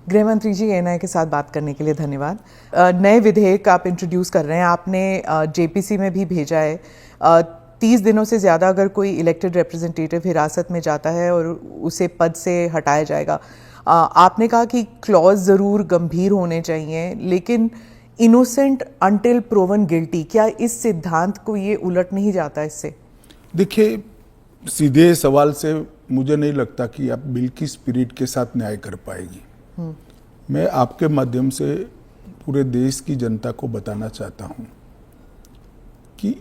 गृह मंत्री जी, एएनआई के साथ बात करने के लिए धन्यवाद। नए विधेयक आप इंट्रोड्यूस कर रहे हैं, आपने जेपीसी में भी भेजा है। 30 दिनों से ज़्यादा अगर कोई इलेक्टेड रिप्रेजेंटेटिव हिरासत में जाता है और उसे पद से हटाया जाएगा। आपने कहा कि क्लॉज ज़रूर गंभीर होने चाहिए, लेकिन इनोसेंट अंटिल प्रोवन गिल्टी, क्या इस सिद्धांत को ये उलट नहीं जाता इससे? देखिए, सीधे सवाल से मुझे नहीं लगता कि आप बिल की स्पिरिट के साथ न्याय कर पाएगी। मैं आपके माध्यम से पूरे देश की जनता को बताना चाहता हूं कि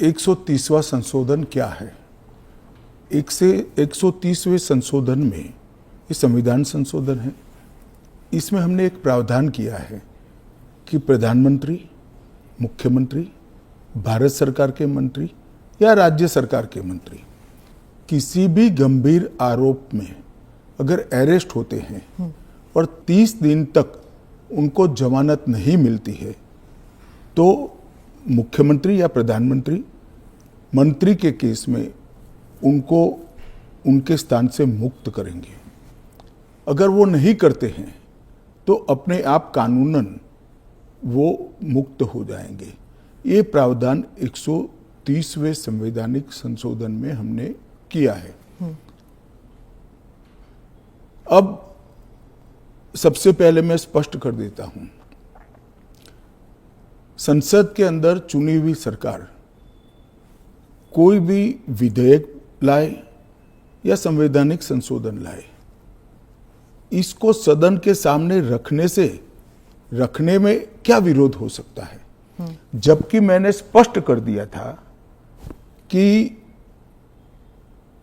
130वां संशोधन क्या है। 130वें संशोधन में ये संविधान संशोधन है। इसमें हमने एक प्रावधान किया है कि प्रधानमंत्री, मुख्यमंत्री, भारत सरकार के मंत्री या राज्य सरकार के मंत्री किसी भी गंभीर आरोप में अगर अरेस्ट होते हैं और 30 दिन तक उनको जमानत नहीं मिलती है, तो मुख्यमंत्री या प्रधानमंत्री मंत्री के केस में उनको उनके स्थान से मुक्त करेंगे। अगर वो नहीं करते हैं तो अपने आप कानूनन वो मुक्त हो जाएंगे। ये प्रावधान 130वें संवैधानिक संशोधन में हमने किया है। अब सबसे पहले मैं स्पष्ट कर देता हूं, संसद के अंदर चुनी हुई सरकार कोई भी विधेयक लाए या संवैधानिक संशोधन लाए, इसको सदन के सामने रखने में क्या विरोध हो सकता है। जबकि मैंने स्पष्ट कर दिया था कि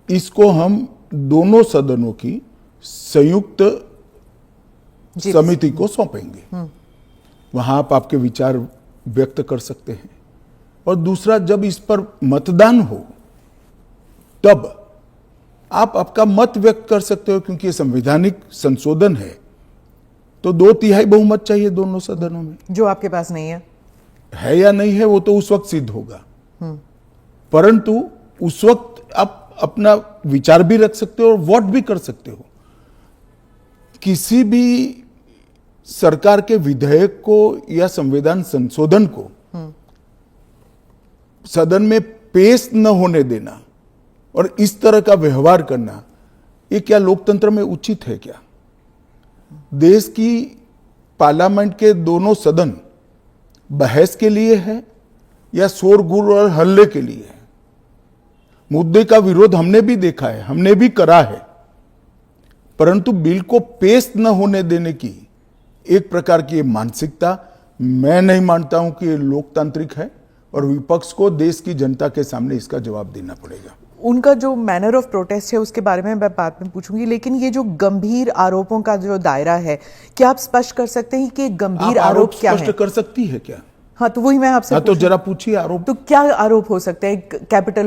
इसको हम दोनों सदनों की संयुक्त समिति को सौंपेंगे। वहां आप आपके विचार व्यक्त कर सकते हैं। और दूसरा, जब इस पर मतदान हो तब आप आपका मत व्यक्त कर सकते हो, क्योंकि ये संवैधानिक संशोधन है तो 2/3 बहुमत चाहिए दोनों सदनों में, जो आपके पास नहीं है या नहीं है वो तो उस वक्त सिद्ध होगा। परंतु उस वक्त आप अपना विचार भी रख सकते हो और वोट भी कर सकते हो। किसी भी सरकार के विधेयक को या संविधान संशोधन को सदन में पेश न होने देना और इस तरह का व्यवहार करना, ये क्या लोकतंत्र में उचित है? क्या देश की पार्लियामेंट के दोनों सदन बहस के लिए है या शोरगुल और हल्ले के लिए है? मुद्दे का विरोध हमने भी देखा है, हमने भी करा है, परंतु बिल को पेश न होने देने की एक प्रकार की मानसिकता मैं नहीं मानता हूं कि ये लोकतांत्रिक है, और विपक्ष को देश की जनता के सामने इसका जवाब देना पड़ेगा। उनका जो मैनर ऑफ प्रोटेस्ट है उसके बारे में मैं बाद में पूछूंगी, लेकिन ये जो गंभीर आरोपों का जो दायरा है, क्या आप स्पष्ट कर सकते हैं कि गंभीर आरोप क्या है? स्पष्ट कर सकती है क्या? हाँ, तो वही मैं आपसे तो जरा पूछिए आरोप। तो क्या आरोप हो सकते हैं? कैपिटल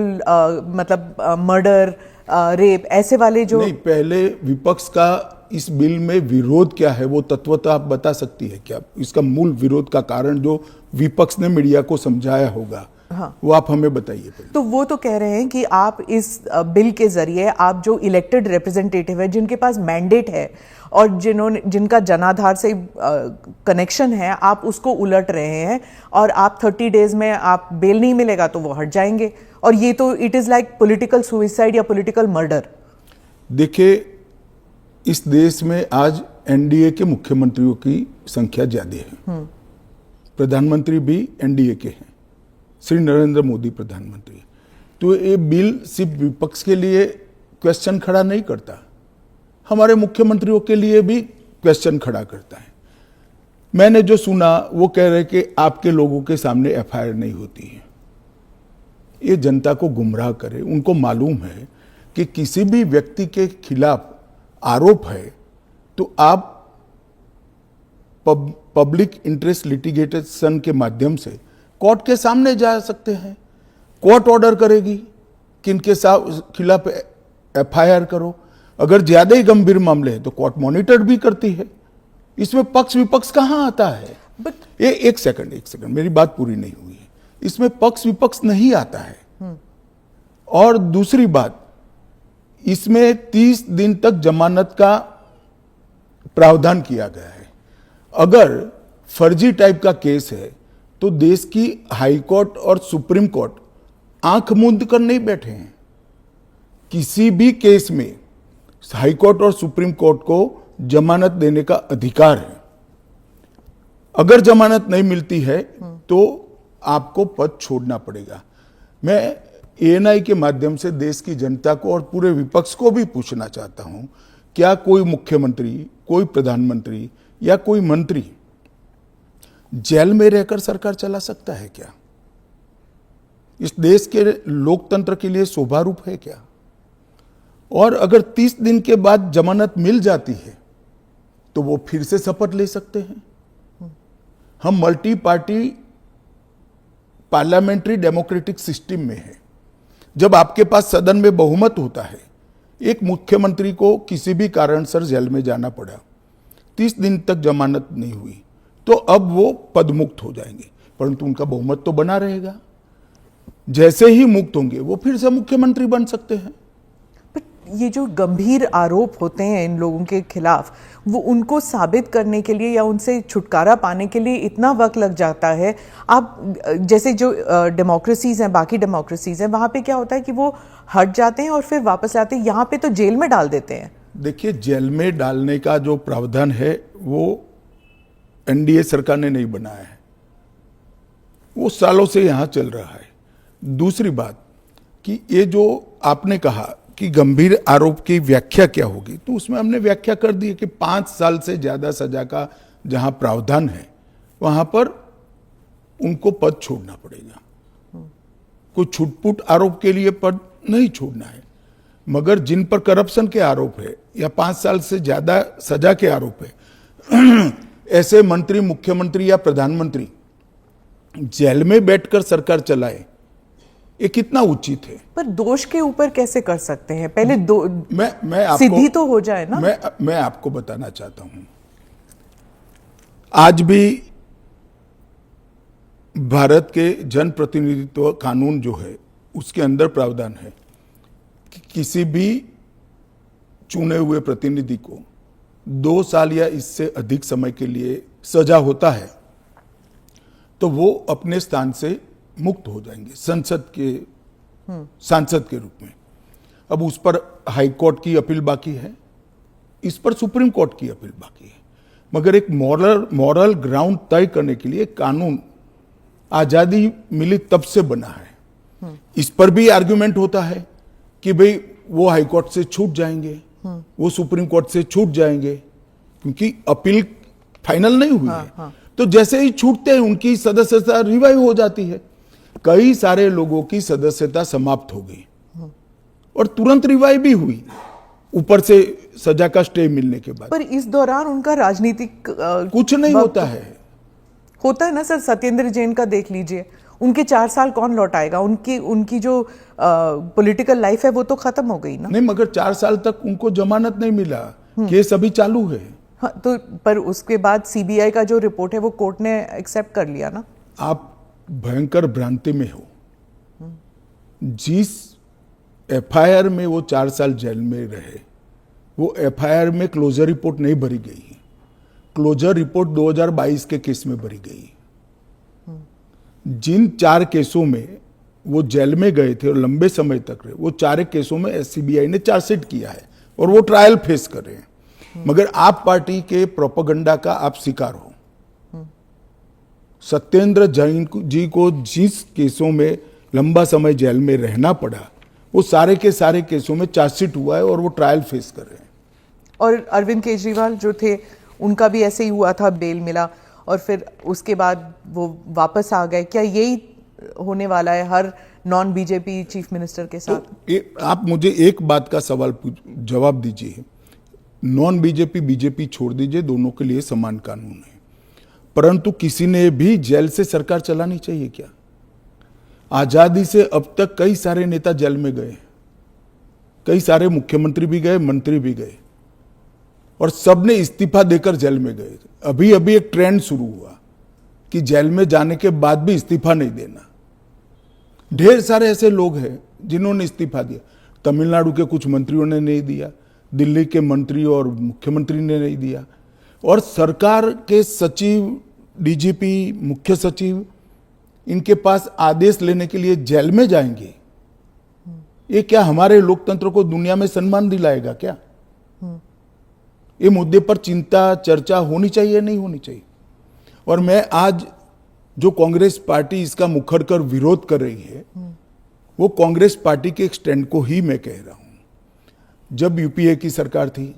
मतलब मर्डर, रेप, ऐसे वाले जो नहीं, पहले विपक्ष का इस बिल में विरोध क्या है वो तत्वतः आप बता सकती है क्या? इसका मूल विरोध का कारण जो विपक्ष ने मीडिया को समझाया होगा, हाँ, वो आप हमें बताइए। तो वो तो कह रहे हैं कि आप इस बिल के जरिए आप जो इलेक्टेड रिप्रेजेंटेटिव है, जिनके पास मैंडेट है और जिनका जनाधार से कनेक्शन है, आप उसको उलट रहे हैं और आप 30 डेज में आप बेल नहीं मिलेगा तो वो हट जाएंगे। और ये तो it is like political suicide या पॉलिटिकल मर्डर। देखिए, इस देश में आज एनडीए के मुख्यमंत्रियों की संख्या ज्यादा है। प्रधानमंत्री भी एनडीए के हैं, श्री नरेंद्र मोदी प्रधानमंत्री। तो ये बिल सिर्फ विपक्ष के लिए क्वेश्चन खड़ा नहीं करता, हमारे मुख्यमंत्रियों के लिए भी क्वेश्चन खड़ा करता है। मैंने जो सुना वो कह रहे कि आपके लोगों के सामने एफआईआर नहीं होती है। ये जनता को गुमराह करे। उनको मालूम है कि किसी भी व्यक्ति के खिलाफ आरोप है तो आप पब्लिक इंटरेस्ट लिटिगेशन के माध्यम से कोर्ट के सामने जा सकते हैं। कोर्ट ऑर्डर करेगी कि इनके खिलाफ एफआईआर करो। अगर ज्यादा ही गंभीर मामले हैं तो कोर्ट मॉनिटर भी करती है। इसमें पक्ष विपक्ष कहां आता है? ये एक सेकंड, मेरी बात पूरी नहीं हुई है। इसमें पक्ष विपक्ष नहीं आता है। और दूसरी बात, इसमें 30 दिन तक जमानत का प्रावधान किया गया है। अगर फर्जी टाइप का केस है तो देश की हाई कोर्ट और सुप्रीम कोर्ट आंख मूंद कर नहीं बैठे हैं। किसी भी केस में हाई कोर्ट और सुप्रीम कोर्ट को जमानत देने का अधिकार है। अगर जमानत नहीं मिलती है तो आपको पद छोड़ना पड़ेगा। मैं एएनआई के माध्यम से देश की जनता को और पूरे विपक्ष को भी पूछना चाहता हूं, क्या कोई मुख्यमंत्री, कोई प्रधानमंत्री या कोई मंत्री जेल में रहकर सरकार चला सकता है क्या? इस देश के लोकतंत्र के लिए शोभा रूप है क्या? और अगर 30 दिन के बाद जमानत मिल जाती है तो वो फिर से शपथ ले सकते हैं। हम multi party parliamentary democratic system में है। जब आपके पास सदन में बहुमत होता है, एक मुख्यमंत्री को किसी भी कारणसर जेल में जाना पड़ा, 30 दिन तक जमानत नहीं हुई, तो अब वो पदमुक्त हो जाएंगे, परंतु उनका बहुमत तो बना रहेगा। जैसे ही मुक्त होंगे वो फिर से मुख्यमंत्री बन सकते हैं। ये जो गंभीर आरोप होते हैं इन लोगों के खिलाफ, वो उनको साबित करने के लिए या उनसे छुटकारा पाने के लिए इतना वक्त लग जाता है। आप जैसे जो डेमोक्रेसीज हैं, बाकी डेमोक्रेसीज हैं, वहाँ पे क्या होता है कि वो हट जाते हैं और फिर वापस आते हैं। यहाँ पे तो जेल में डाल देते हैं। देखिए, जेल में डालने का जो प्रावधान है वो एनडीए सरकार ने नहीं बनाया है, वो सालों से यहाँ चल रहा है। दूसरी बात कि ये जो आपने कहा कि गंभीर आरोप की व्याख्या क्या होगी, तो उसमें हमने व्याख्या कर दी है कि 5 साल से ज्यादा सजा का जहां प्रावधान है वहां पर उनको पद छोड़ना पड़ेगा। कोई छुटपुट आरोप के लिए पद नहीं छोड़ना है, मगर जिन पर करप्शन के आरोप है या 5 साल से ज्यादा सजा के आरोप है, ऐसे मंत्री, मुख्यमंत्री या प्रधानमंत्री जेल में बैठकर सरकार चलाए, ये कितना उचित है? पर दोष के ऊपर कैसे कर सकते हैं? पहले दो मैं आपको सिद्धि तो हो जाए ना। मैं आपको बताना चाहता हूं, आज भी भारत के जन प्रतिनिधित्व कानून जो है उसके अंदर प्रावधान है कि किसी भी चुने हुए प्रतिनिधि को 2 साल या इससे अधिक समय के लिए सजा होता है तो वो अपने स्थान से मुक्त हो जाएंगे सांसद के रूप में। अब उस पर हाई कोर्ट की अपील बाकी है, इस पर सुप्रीम कोर्ट की अपील बाकी है, मगर एक मॉरल ग्राउंड तय करने के लिए कानून आजादी मिली तब से बना है। इस पर भी आर्गुमेंट होता है कि भाई वो हाई कोर्ट से छूट जाएंगे, वो सुप्रीम कोर्ट से छूट जाएंगे, क्योंकि अपील फाइनल नहीं हुई है। तो जैसे ही छूटते हैं उनकी सदस्यता रिवाइव हो जाती है। कई सारे लोगों की सदस्यता समाप्त हो गई और तुरंत रिवाइव भी हुई, ऊपर से सजा का स्टे मिलने के बाद। पर इस दौरान उनका राजनीतिक कुछ नहीं होता है ना सर। सत्येंद्र जैन का देख लीजिए, उनके 4 साल कौन लौटाएगा? उनकी जो पॉलिटिकल लाइफ है वो तो खत्म हो गई ना। नहीं, मगर 4 साल तक उनको जमानत नहीं मिला, केस अभी चालू है। हाँ, तो पर उसके बाद सीबीआई का जो रिपोर्ट है वो कोर्ट ने एक्सेप्ट कर लिया ना। आप भयंकर भ्रांति में हो। जिस एफआईआर में वो 4 साल जेल में रहे, वो एफआईआर में क्लोजर रिपोर्ट नहीं भरी गई है। क्लोजर रिपोर्ट 2022 के केस में भरी गई। जिन 4 केसों में वो जेल में गए थे और लंबे समय तक रहे, वो 4 केसों में सीबीआई ने चार्जशीट किया है और वो ट्रायल फेस कर रहे हैं। मगर आप पार्टी के प्रोपेगेंडा का आप शिकार हो। सत्येंद्र जैन जी को जिस केसों में लंबा समय जेल में रहना पड़ा, वो सारे के सारे केसों में चार्जशीट हुआ है और वो ट्रायल फेस कर रहे हैं। और अरविंद केजरीवाल जो थे, उनका भी ऐसे ही हुआ था, बेल मिला और फिर उसके बाद वो वापस आ गए। क्या यही होने वाला है हर नॉन बीजेपी चीफ मिनिस्टर के साथ? तो आप मुझे एक बात का सवाल जवाब दीजिए। नॉन बीजेपी बीजेपी छोड़ दीजिए, दोनों के लिए समान कानून है, परंतु किसी ने भी जेल से सरकार चलानी चाहिए क्या? आजादी से अब तक कई सारे नेता जेल में गए, कई सारे मुख्यमंत्री भी गए, मंत्री भी गए, और सबने इस्तीफा देकर जेल में गए। अभी अभी एक ट्रेंड शुरू हुआ कि जेल में जाने के बाद भी इस्तीफा नहीं देना। ढेर सारे ऐसे लोग हैं जिन्होंने इस्तीफा दिया। तमिलनाडु के कुछ मंत्रियों ने नहीं दिया, दिल्ली के मंत्री और मुख्यमंत्री ने नहीं दिया, और सरकार के सचिव, डीजीपी, मुख्य सचिव इनके पास आदेश लेने के लिए जेल में जाएंगे। ये क्या हमारे लोकतंत्र को दुनिया में सम्मान दिलाएगा क्या? ये मुद्दे पर चिंता, चर्चा होनी चाहिए, नहीं होनी चाहिए। और मैं आज जो कांग्रेस पार्टी इसका मुखर कर विरोध कर रही है, वो कांग्रेस पार्टी के एक स्टैंड को ही मैं कह रहा हूं। जब यूपीए की सरकार थी,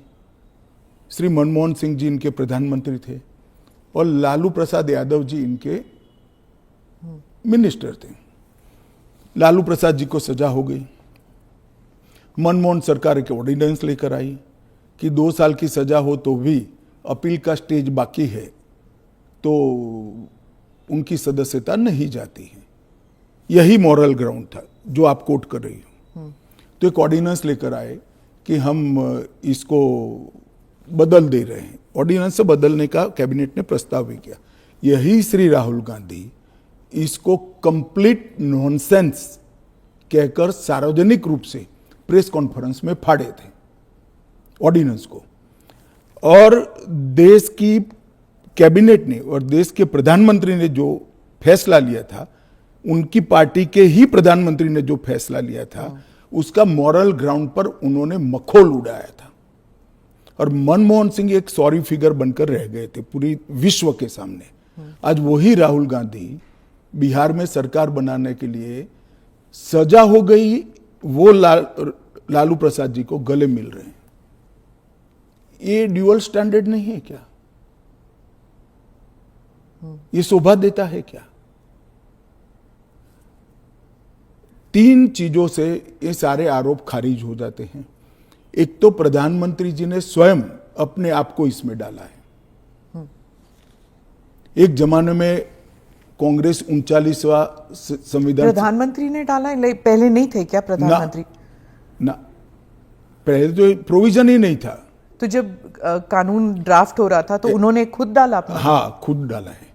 श्री मनमोहन सिंह जी इनके प्रधानमंत्री थे और लालू प्रसाद यादव जी इनके मिनिस्टर थे। लालू प्रसाद जी को सजा हो गई। मनमोहन सरकार एक ऑर्डिनेंस लेकर आई कि 2 साल की सजा हो तो भी अपील का स्टेज बाकी है तो उनकी सदस्यता नहीं जाती है। यही मॉरल ग्राउंड था जो आप कोट कर रही हो। तो एक ऑर्डिनेंस लेकर आए कि हम इसको बदल दे रहे हैं। ऑर्डिनेंस से बदलने का कैबिनेट ने प्रस्ताव भी किया। यही श्री राहुल गांधी इसको कंप्लीट नॉनसेंस कहकर सार्वजनिक रूप से प्रेस कॉन्फ्रेंस में फाड़े थे ऑर्डिनेंस को। और देश की कैबिनेट ने और देश के प्रधानमंत्री ने जो फैसला लिया था, उनकी पार्टी के ही प्रधानमंत्री ने जो फैसला लिया था, उसका मॉरल ग्राउंड पर उन्होंने मखौल उड़ाया था। और मनमोहन सिंह एक सॉरी फिगर बनकर रह गए थे पूरी विश्व के सामने। आज वही राहुल गांधी बिहार में सरकार बनाने के लिए सजा हो गई, वो लालू प्रसाद जी को गले मिल रहे हैं। ये ड्यूअल स्टैंडर्ड नहीं है क्या? ये शोभा देता है क्या? 3 चीजों से ये सारे आरोप खारिज हो जाते हैं। एक तो प्रधानमंत्री जी ने स्वयं अपने आप को इसमें डाला है। एक जमाने में कांग्रेस 39वां संविधान, प्रधानमंत्री ने डाला है, पहले नहीं थे क्या प्रधानमंत्री? ना, पहले तो प्रोविजन ही नहीं था। तो जब कानून ड्राफ्ट हो रहा था तो उन्होंने खुद डाला अपना? हाँ, खुद डाला है।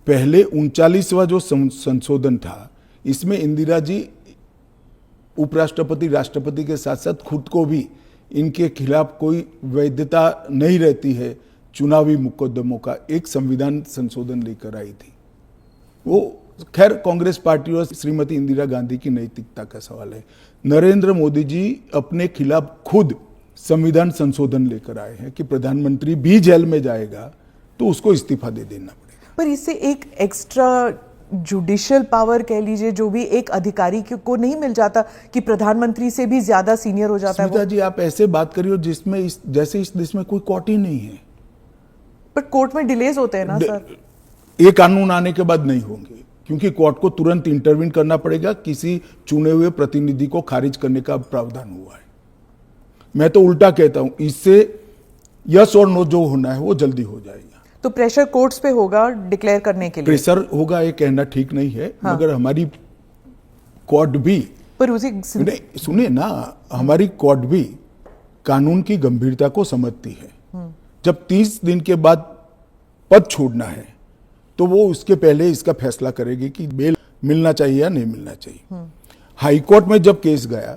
पहले 39वां जो संशोधन था, इसमें इंदिरा जी उपराष्ट्रपति, राष्ट्रपति के साथ साथ खुद को भी इनके खिलाफ कोई वैधता नहीं रहती है चुनावी मुकदमों का, एक संविधान संशोधन लेकर आई थी। वो खैर कांग्रेस पार्टी और श्रीमती इंदिरा गांधी की नैतिकता का सवाल है। नरेंद्र मोदी जी अपने खिलाफ खुद संविधान संशोधन लेकर आए हैं कि प्रधानमंत्री भी जेल में जाएगा तो उसको इस्तीफा दे देना पड़ेगा। पर इससे एक एक्स्ट्रा जुडिशियल पावर कह लीजिए, जो भी एक अधिकारी को नहीं मिल जाता कि प्रधानमंत्री से भी ज्यादा सीनियर हो जाता है वो? जी, आप ऐसे बात करिए जिसमें जैसे इस देश में कोई कोर्ट ही नहीं है। पर कोर्ट में डिलेज होते हैं ना सर? ये कानून आने के बाद नहीं होंगे, क्योंकि कोर्ट को तुरंत इंटरवीन करना पड़ेगा। किसी चुने हुए प्रतिनिधि को खारिज करने का प्रावधान हुआ है। मैं तो उल्टा कहता हूं, इससे यस और नो जो होना है वो जल्दी हो जाएगा। तो प्रेशर कोर्ट्स पे होगा डिक्लेयर करने के लिए? प्रेशर होगा ये कहना ठीक नहीं है। हाँ। मगर हमारी कोर्ट भी, पर उसे नहीं सुनिए ना, हमारी कोर्ट भी कानून की गंभीरता को समझती है। जब 30 दिन के बाद पद छोड़ना है तो वो उसके पहले इसका फैसला करेगी कि बेल मिलना चाहिए या नहीं मिलना चाहिए। हाईकोर्ट में जब केस गया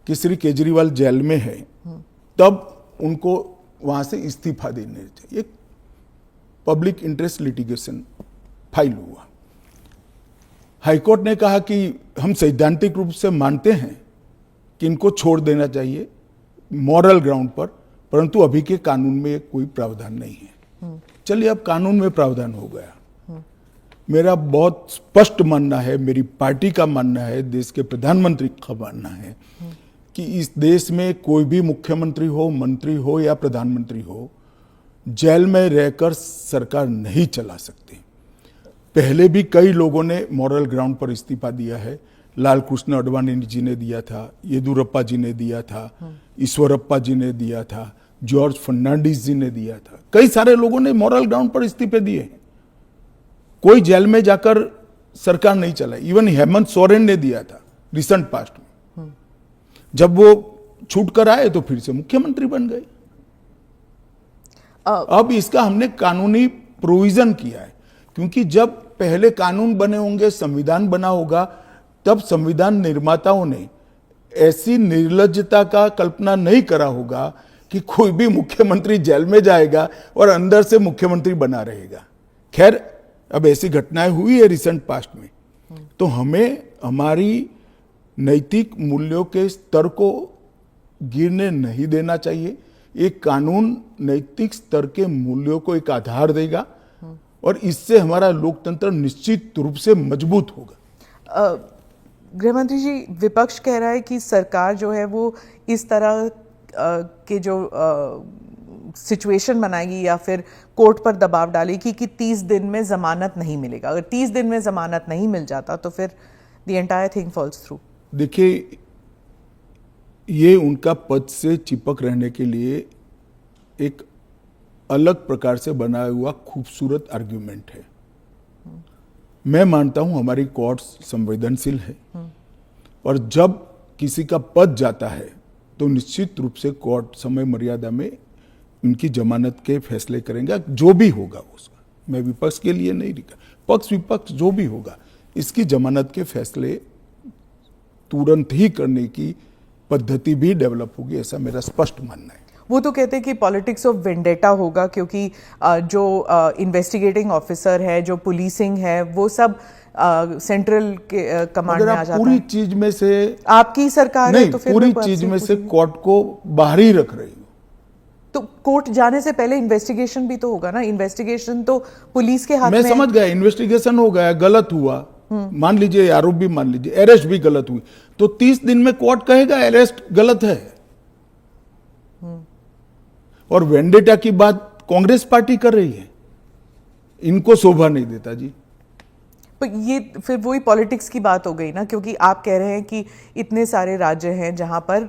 कि श्री केजरीवाल जेल में है, तब उनको वहां से इस्तीफा देने चाहिए। पब्लिक इंटरेस्ट लिटिगेशन फाइल हुआ। हाईकोर्ट ने कहा कि हम सैद्धांतिक रूप से मानते हैं कि इनको छोड़ देना चाहिए मॉरल ग्राउंड पर, परंतु अभी के कानून में कोई प्रावधान नहीं है। चलिए, अब कानून में प्रावधान हो गया। मेरा बहुत स्पष्ट मानना है, मेरी पार्टी का मानना है, देश के प्रधानमंत्री का मानना है कि इस देश में कोई भी मुख्यमंत्री हो, मंत्री हो या प्रधानमंत्री हो, जेल में रहकर सरकार नहीं चला सकते। पहले भी कई लोगों ने मॉरल ग्राउंड पर इस्तीफा दिया है। लाल कृष्ण अडवाणी जी ने दिया था, येदुरप्पा जी ने दिया था, ईश्वरप्पा जी ने दिया था, जॉर्ज फर्नांडिस जी ने दिया था। कई सारे लोगों ने मॉरल ग्राउंड पर इस्तीफे दिए हैं। कोई जेल में जाकर सरकार नहीं चलाई। इवन हेमंत सोरेन ने दिया था रिसेंट पास्ट में। जब वो छूट कर आए तो फिर से मुख्यमंत्री बन गए। अब इसका हमने कानूनी प्रोविजन किया है, क्योंकि जब पहले कानून बने होंगे, संविधान बना होगा, तब संविधान निर्माताओं ने ऐसी निर्लज्जता का कल्पना नहीं करा होगा कि कोई भी मुख्यमंत्री जेल में जाएगा और अंदर से मुख्यमंत्री बना रहेगा। खैर, अब ऐसी घटनाएं हुई है रिसेंट पास्ट में, तो हमें हमारी नैतिक मूल्यों के स्तर को गिरने नहीं देना चाहिए। एक कानून नैतिक स्तर के मूल्यों को एक आधार देगा और इससे हमारा लोकतंत्र निश्चित रूप से मजबूत होगा। गृहमंत्री जी, विपक्ष कह रहा है कि सरकार जो है वो इस तरह के जो सिचुएशन बनाएगी या फिर कोर्ट पर दबाव डालेगी कि 30 दिन में जमानत नहीं मिलेगा। अगर 30 दिन में जमानत नहीं मिल जाता तो फिर the entire thing falls through. देखिए, ये उनका पद से चिपक रहने के लिए एक अलग प्रकार से बनाया हुआ खूबसूरत आर्ग्यूमेंट है। मैं मानता हूं हमारी कोर्ट्स संवेदनशील है और जब किसी का पद जाता है तो निश्चित रूप से कोर्ट समय मर्यादा में उनकी जमानत के फैसले करेंगे, जो भी होगा उसका। मैं विपक्ष के लिए नहीं लिखा, पक्ष विपक्ष जो भी होगा इसकी जमानत के फैसले तुरंत ही करने की पद्धति भी डेवलप होगी, ऐसा मेरा स्पष्ट मानना है। वो तो कहते हैं कि पॉलिटिक्स ऑफ वेंडेटा होगा, क्योंकि जो इन्वेस्टिगेटिंग ऑफिसर है, जो पुलिसिंग है, वो सब सेंट्रल के कमांड में आ जाता है। पूरी चीज में से आपकी सरकार नहीं, है तो फिर पूरी चीज में से कोर्ट को बाहर ही रख रही हो। तो कोर्ट जाने से पहले इन्वेस्टिगेशन भी तो होगा ना। इन्वेस्टिगेशन तो पुलिस के हाथ में मैं समझ गया, इन्वेस्टिगेशन हो गया, गलत हुआ, मान लीजिए आरोप भी मान लीजिए, अरेस्ट भी गलत हुई, तो 30 दिन में कोर्ट कहेगा अरेस्ट गलत है। और वेंडेटा की बात कांग्रेस पार्टी कर रही है, इनको शोभा नहीं देता जी। पर ये फिर वही पॉलिटिक्स की बात हो गई ना, क्योंकि आप कह रहे हैं कि इतने सारे राज्य हैं जहां पर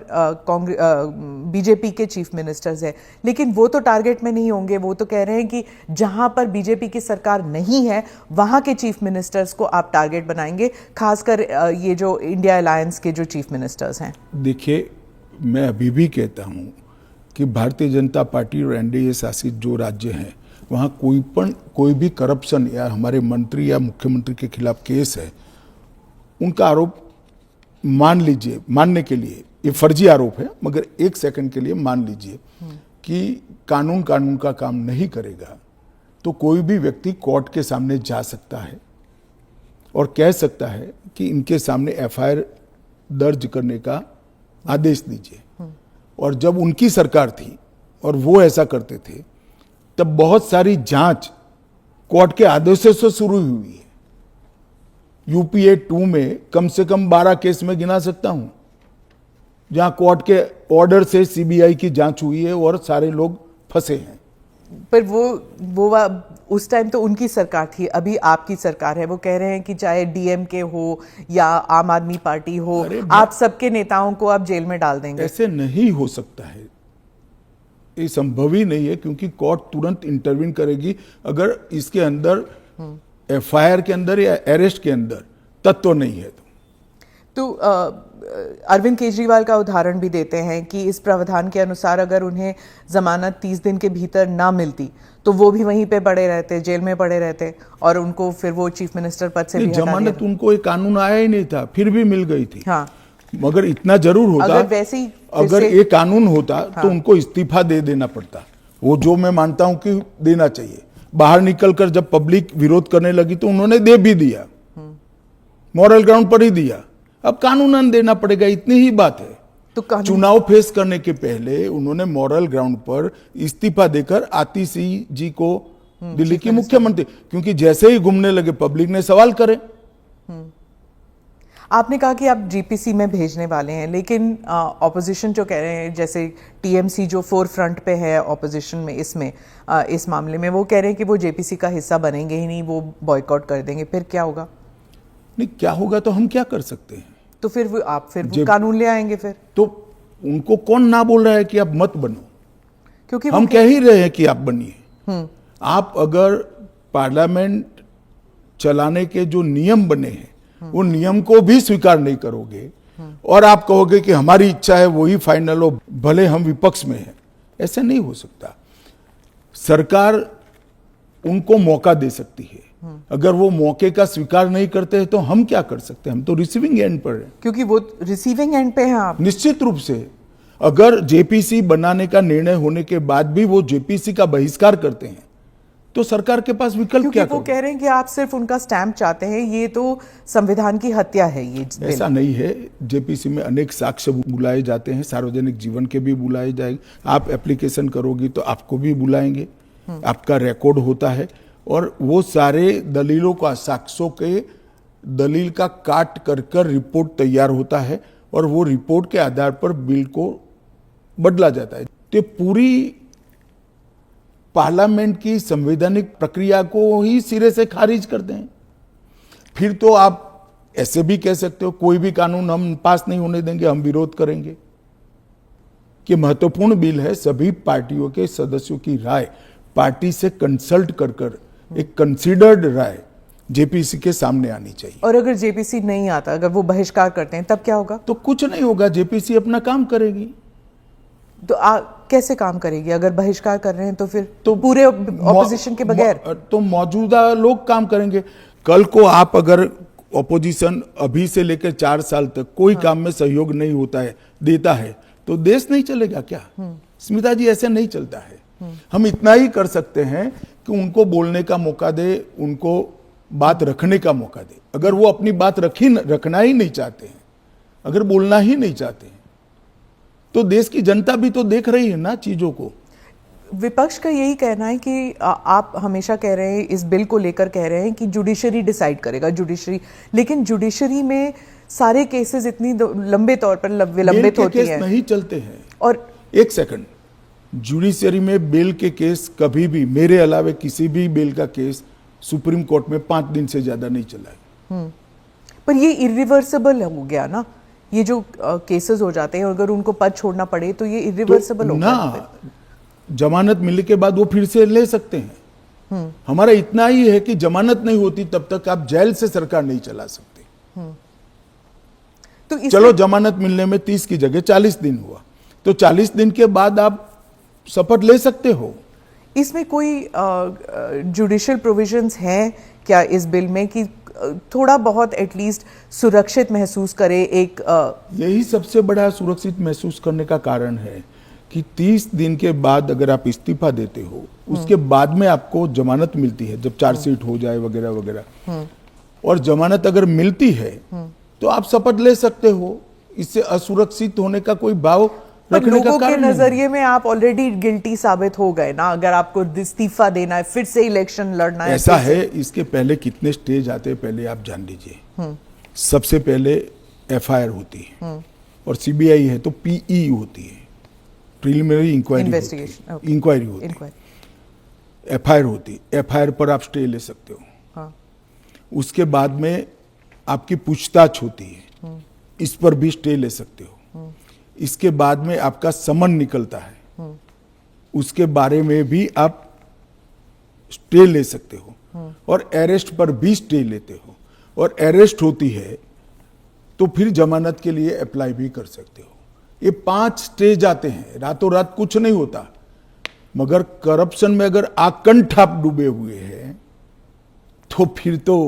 बीजेपी के चीफ मिनिस्टर्स हैं, लेकिन वो तो टारगेट में नहीं होंगे। वो तो कह रहे हैं कि जहां पर बीजेपी की सरकार नहीं है वहां के चीफ मिनिस्टर्स को आप टारगेट बनाएंगे, खासकर ये जो इंडिया अलायंस के जो चीफ मिनिस्टर्स हैं। देखिए, मैं अभी भी कहता हूं कि भारतीय जनता पार्टी और एनडीए शासित जो राज्य हैं वहाँ कोई भी करप्शन या हमारे मंत्री या मुख्यमंत्री के खिलाफ केस है, उनका आरोप मान लीजिए, मानने के लिए ये फर्जी आरोप है, मगर एक सेकंड के लिए मान लीजिए कि कानून का काम नहीं करेगा, तो कोई भी व्यक्ति कोर्ट के सामने जा सकता है और कह सकता है कि इनके सामने एफआईआर दर्ज करने का आदेश दीजिए। और जब उनकी सरकार थी और वो ऐसा करते थे, तब बहुत सारी जांच कोर्ट के आदेशों से शुरू हुई है। यूपीए 2 में कम से कम 12 केस में गिना सकता हूं जहां कोर्ट के ऑर्डर से सीबीआई की जांच हुई है और सारे लोग फंसे हैं। पर वो उस टाइम तो उनकी सरकार थी, अभी आपकी सरकार है। वो कह रहे हैं कि चाहे डीएमके हो या आम आदमी पार्टी हो, आप सबके नेताओं को आप जेल में डाल देंगे। ऐसे नहीं हो सकता है, ये संभव ही नहीं है, क्योंकि कोर्ट तुरंत इंटरवीन करेगी अगर इसके अंदर एफआईआर के अंदर या अरेस्ट के अंदर तत्व नहीं है तो अरविंद केजरीवाल का उदाहरण भी देते हैं कि इस प्रावधान के अनुसार अगर उन्हें जमानत 30 दिन के भीतर ना मिलती तो वो भी वहीं पे पड़े रहते, जेल में पड़े रहते, और उनको फिर वो चीफ मिनिस्टर पद से भी हटा दिया। जमानत उनको एक कानून आया ही नहीं था, फिर भी मिल गई थी। हाँ, मगर इतना जरूर होता, अगर वैसे ही अगर ये कानून होता तो उनको इस्तीफा दे देना पड़ता, वो जो मैं मानता हूं कि देना चाहिए। बाहर निकलकर जब पब्लिक विरोध करने लगी तो उन्होंने दे भी दिया, मॉरल ग्राउंड पर ही दिया। अब कानूनन देना पड़ेगा, इतनी ही बात है। तो चुनाव फेस करने के पहले उन्होंने मॉरल ग्राउंड पर इस्तीफा देकर आतिशी जी को दिल्ली की मुख्यमंत्री, क्योंकि जैसे ही घूमने लगे पब्लिक ने सवाल करे। आपने कहा कि आप जीपीसी में भेजने वाले हैं, लेकिन ऑपोजिशन जो कह रहे हैं, जैसे टीएमसी जो फोर फ्रंट पे है ऑपोजिशन में इस मामले में, वो कह रहे हैं कि वो जेपीसी का हिस्सा बनेंगे ही नहीं, वो बॉयकॉट कर देंगे। फिर क्या होगा? नहीं, क्या होगा तो हम क्या कर सकते हैं? तो फिर वो कानून ले आएंगे फिर? तो उनको कौन ना बोल रहा है कि आप मत बनो, क्योंकि हम कह ही रहे हैं कि आप बनिए। आप अगर पार्लियामेंट चलाने के जो नियम बने हैं वो नियम को भी स्वीकार नहीं करोगे और आप कहोगे कि हमारी इच्छा है वही फाइनल हो, भले हम विपक्ष में हैं, ऐसे नहीं हो सकता। सरकार उनको मौका दे सकती है अगर वो मौके का स्वीकार नहीं करते हैं तो हम क्या कर सकते हैं? हम तो रिसीविंग एंड पर हैं। क्योंकि वो रिसीविंग एंड पे हैं आप। निश्चित रूप से अगर जेपीसी बनाने का निर्णय होने के बाद भी वो जेपीसी का बहिष्कार करते हैं तो सरकार के पास विकल्प क्योंकि क्या वो कह रहे हैं कि आप सिर्फ उनका स्टैंप चाहते हैं, ये तो संविधान की हत्या है ये बिल। ऐसा नहीं है। जेपीसी में अनेक साक्ष्य बुलाए जाते हैं, सार्वजनिक जीवन के भी बुलाए जाएंगे। आप एप्लीकेशन करोगी तो आपको भी बुलाएंगे, आपका रिकॉर्ड होता है और वो सारे दलीलों का, साक्ष्यों के दलील का काट कर कर रिपोर्ट तैयार होता है और वो रिपोर्ट के आधार पर बिल को बदला जाता है। तो पूरी पार्लियामेंट की संवैधानिक प्रक्रिया को ही सिरे से खारिज कर दें। फिर तो आप ऐसे भी कह सकते हो कोई भी कानून हम पास नहीं होने देंगे, हम विरोध करेंगे। कि महत्वपूर्ण बिल है, सभी पार्टियों के सदस्यों की राय पार्टी से कंसल्ट कर कर एक कंसीडर्ड राय जेपीसी के सामने आनी चाहिए। और अगर जेपीसी नहीं आता, अगर वो बहिष्कार करते हैं तब क्या होगा? तो कुछ नहीं होगा, जेपीसी अपना काम करेगी। तो कैसे काम करेगी? अगर बहिष्कार कर रहे हैं तो फिर तो पूरे ऑपोजिशन के बगैर तो मौजूदा लोग काम करेंगे। कल को आप अगर ऑपोजिशन अभी से लेकर 4 साल तक कोई काम में सहयोग नहीं होता है, देता है, तो देश नहीं चलेगा क्या? स्मिता जी, ऐसे नहीं चलता है। हम इतना ही कर सकते हैं कि उनको बोलने का मौका दे, उनको बात रखने का मौका दे। अगर वो अपनी बात रखना ही नहीं चाहते हैं, अगर बोलना ही नहीं चाहते हैं, तो देश की जनता भी तो देख रही है ना चीजों को। विपक्ष का यही कहना है कि आप हमेशा कह रहे हैं, इस बिल को लेकर कह रहे हैं कि जुडिशरी डिसाइड करेगा, जुडिशरी। लेकिन जुडिशरी में सारे केसेस इतनी लंबे तौर पर विलंबित होती हैं, नहीं चलते हैं। और एक सेकंड, जुडिशरी में बिल के केस कभी भी, मेरे अलावे किसी भी बिल का केस सुप्रीम कोर्ट में 5 दिन से ज्यादा नहीं चला है। पर ये इरिवर्सिबल हो गया ना, ये जो केसेस हो जाते हैं, अगर उनको पद छोड़ना पड़े तो ये इरिवर्सिबल हो ना, जमानत मिलने के बाद वो फिर से ले सकते हैं। हमारा इतना ही है कि जमानत नहीं होती तब तक आप जेल से सरकार नहीं चला सकते। तो चलो, जमानत मिलने में 30 की जगह 40 दिन हुआ, तो 40 दिन के बाद आप शपथ ले सकते हो। इसमें कोई जुडिशियल प्रोविजंस हैं क्या इस बिल में कि थोड़ा बहुत एटलीस्ट सुरक्षित महसूस करे? एक यही सबसे बड़ा सुरक्षित महसूस करने का कारण है कि 30 दिन के बाद अगर आप इस्तीफा देते हो, उसके बाद में आपको जमानत मिलती है, जब चार्जशीट हो जाए वगैरह वगैरह, और जमानत अगर मिलती है तो आप शपथ ले सकते हो। इससे असुरक्षित होने का कोई भाव रखने का कारण के नजरिए में आप ऑलरेडी गिल्टी साबित हो गए ना। अगर आपको इस्तीफा देना है, फिर से इलेक्शन लड़ना है, ऐसा है। इसके पहले कितने स्टेज आते हैं पहले आप जान लीजिए। सबसे पहले एफआईआर होती है, और सीबीआई है तो पीई होती है, प्रिलिमिनरी इंक्वायरी होती है। एफआईआर होती, एफआईआर पर आप स्टे ले सकते हो। हाँ। उसके बाद में आपकी पूछताछ होती है, इस पर भी स्टे ले सकते हो। इसके बाद में आपका समन निकलता है, उसके बारे में भी आप स्टे ले सकते हो, और अरेस्ट पर भी स्टे लेते हो, और अरेस्ट होती है तो फिर जमानत के लिए अप्लाई भी कर सकते हो। ये 5 स्टेज आते हैं, रातों रात कुछ नहीं होता। मगर करप्शन में अगर आकंठ आप डूबे हुए हैं तो फिर तो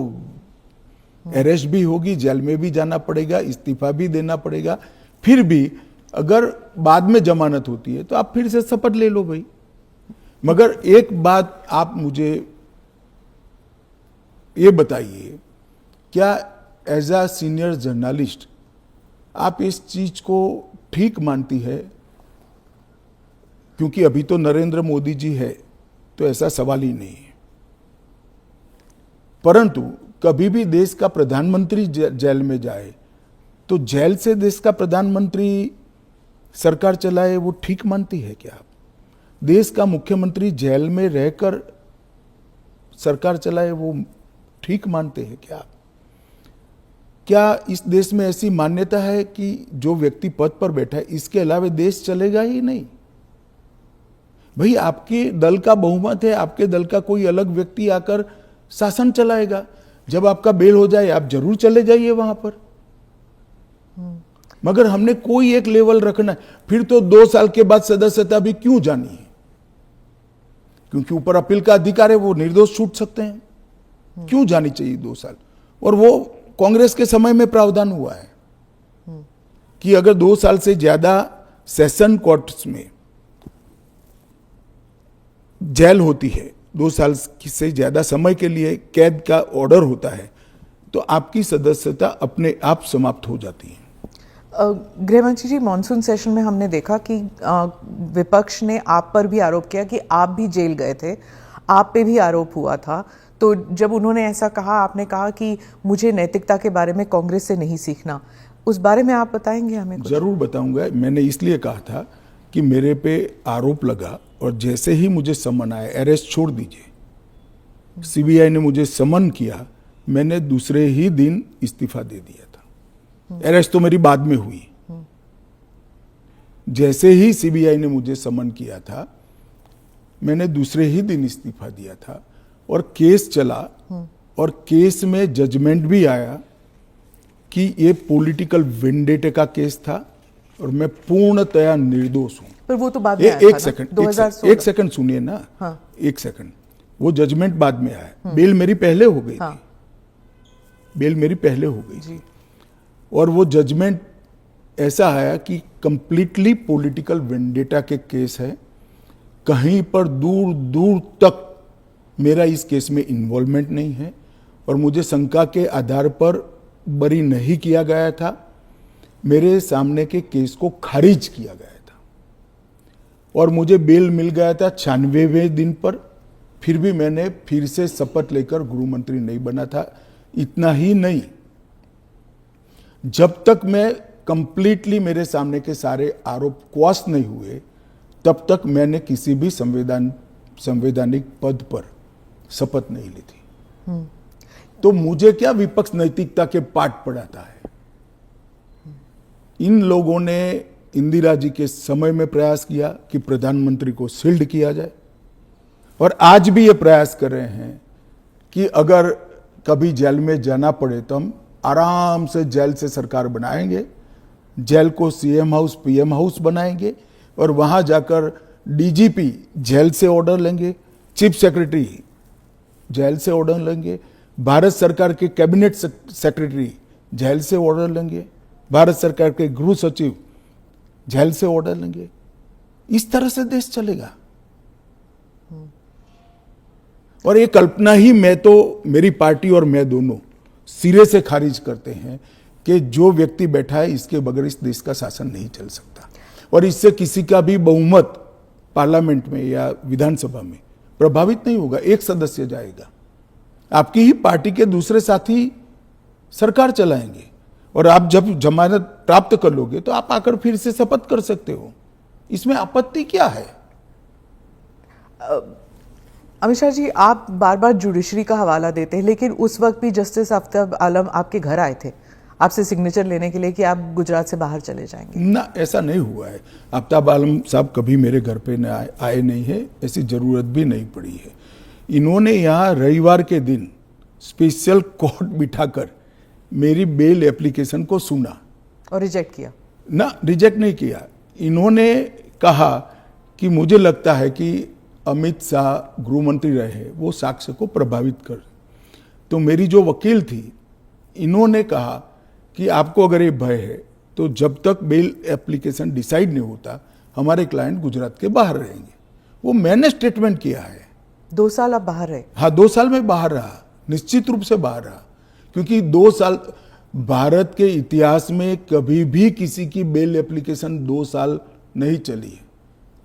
अरेस्ट भी होगी, जेल में भी जाना पड़ेगा, इस्तीफा भी देना पड़ेगा। फिर भी अगर बाद में जमानत होती है तो आप फिर से शपथ ले लो भाई। मगर एक बात आप मुझे ये बताइए, क्या एज अ सीनियर जर्नलिस्ट आप इस चीज को ठीक मानती है? क्योंकि अभी तो नरेंद्र मोदी जी है तो ऐसा सवाल ही नहीं है, परंतु कभी भी देश का प्रधानमंत्री जेल में जाए तो जेल से देश का प्रधानमंत्री सरकार चलाए, वो ठीक मानती है क्या आप? देश का मुख्यमंत्री जेल में रहकर सरकार चलाए, वो ठीक मानते हैं क्या आप? क्या इस देश में ऐसी मान्यता है कि जो व्यक्ति पद पर बैठा है इसके अलावा देश चलेगा ही नहीं? भाई, आपके दल का बहुमत है, आपके दल का कोई अलग व्यक्ति आकर शासन चलाएगा। जब आपका बेल हो जाए आप जरूर चले जाइए वहां पर। मगर हमने कोई एक लेवल रखना है। फिर तो 2 साल के बाद सदस्यता भी क्यों जानी है? क्योंकि ऊपर अपील का अधिकार है, वो निर्दोष छूट सकते हैं। क्यों जानी चाहिए 2 साल? और वो कांग्रेस के समय में प्रावधान हुआ है कि अगर 2 साल से ज्यादा सेशन कोर्ट्स में जेल होती है, 2 साल से ज्यादा समय के लिए कैद का ऑर्डर होता है, तो आपकी सदस्यता अपने आप समाप्त हो जाती है। गृहमंत्री जी, मॉनसून सेशन में हमने देखा कि विपक्ष ने आप पर भी आरोप किया कि आप भी जेल गए थे, आप पे भी आरोप हुआ था। तो जब उन्होंने ऐसा कहा, आपने कहा कि मुझे नैतिकता के बारे में कांग्रेस से नहीं सीखना, उस बारे में आप बताएंगे हमें कुछ? जरूर बताऊंगा। मैंने इसलिए कहा था कि मेरे पे आरोप लगा और जैसे ही मुझे समन आया, अरेस्ट छोड़ दीजिए, सीबीआई ने मुझे समन किया, मैंने दूसरे ही दिन इस्तीफा दे दिया था। अरेस्ट तो मेरी बाद में हुई। जैसे ही सीबीआई ने मुझे समन किया था, मैंने दूसरे ही दिन इस्तीफा दिया था और केस चला और केस में जजमेंट भी आया कि ये पॉलिटिकल वेंडेटे का केस था और मैं पूर्णतया निर्दोष हूं। पर वो तो बाद में आया एक था सेकंड, 2016। एक सेकंड सुनिए ना। हाँ। एक सेकंड, वो जजमेंट बाद में आया। बेल मेरी पहले हो गई थी, बेल मेरी पहले हो गई थी और वो जजमेंट ऐसा आया कि कंप्लीटली पॉलिटिकल वेंडेटा के केस है, कहीं पर दूर दूर तक मेरा इस केस में इन्वॉल्वमेंट नहीं है और मुझे शंका के आधार पर बरी नहीं किया गया था। मेरे सामने के केस को खारिज किया गया था और मुझे बेल मिल गया था 96वें दिन पर। फिर भी मैंने फिर से शपथ लेकर गृह मंत्री नहीं बना था। इतना ही नहीं, जब तक मैं कंप्लीटली मेरे सामने के सारे आरोप क्वाश नहीं हुए, तब तक मैंने किसी भी संवैधानिक पद पर शपथ नहीं ली थी। तो मुझे क्या विपक्ष नैतिकता के पाठ पढ़ाता है? इन लोगों ने इंदिरा जी के समय में प्रयास किया कि प्रधानमंत्री को शील्ड किया जाए और आज भी ये प्रयास कर रहे हैं कि अगर कभी जेल में जाना पड़े तो हम आराम से जेल से सरकार बनाएंगे, जेल को सीएम हाउस पीएम हाउस बनाएंगे और वहां जाकर डीजीपी जेल से ऑर्डर लेंगे, चीफ सेक्रेटरी जेल से ऑर्डर लेंगे, भारत सरकार के कैबिनेट सेक्रेटरी जेल से ऑर्डर लेंगे, भारत सरकार के गृह सचिव जेल से ऑर्डर लेंगे। इस तरह से देश चलेगा। और ये कल्पना ही मैं तो, मेरी पार्टी और मैं दोनों सिरे से खारिज करते हैं कि जो व्यक्ति बैठा है इसके बगैर इस देश का शासन नहीं चल सकता और इससे किसी का भी बहुमत पार्लियामेंट में या विधानसभा में प्रभावित नहीं होगा। एक सदस्य जाएगा, आपकी ही पार्टी के दूसरे साथी सरकार चलाएंगे और आप जब जमानत प्राप्त कर लोगे तो आप आकर फिर से शपथ कर सकते हो। इसमें आपत्ति क्या है? अमित शाह जी, आप बार बार जुडिशरी का हवाला देते हैं, लेकिन उस वक्त भी जस्टिस आफ्ताब आलम आपके घर आए थे आपसे सिग्नेचर लेने के लिए कि आप गुजरात से बाहर चले जाएंगे। ना, ऐसा नहीं हुआ है। आफ्ताब आलम साहब कभी मेरे घर पे आए नहीं है, ऐसी जरूरत भी नहीं पड़ी है। इन्होंने यहाँ रविवार के दिन स्पेशल कोर्ट बिठाकर मेरी बेल एप्लीकेशन को सुना और रिजेक्ट किया? ना, रिजेक्ट नहीं किया। इन्होंने कहा कि मुझे लगता है कि अमित शाह गृह मंत्री रहे, वो साक्ष्य को प्रभावित कर। तो मेरी जो वकील थी, इन्होंने कहा कि आपको अगर ये भय है तो जब तक बेल एप्लीकेशन डिसाइड नहीं होता हमारे क्लाइंट गुजरात के बाहर रहेंगे। वो मैंने स्टेटमेंट किया है। 2 साल आप बाहर रहे? हाँ, 2 साल में बाहर रहा, निश्चित रूप से बाहर रहा, क्योंकि 2 साल भारत के इतिहास में कभी भी किसी की बेल एप्लीकेशन 2 साल नहीं चली है।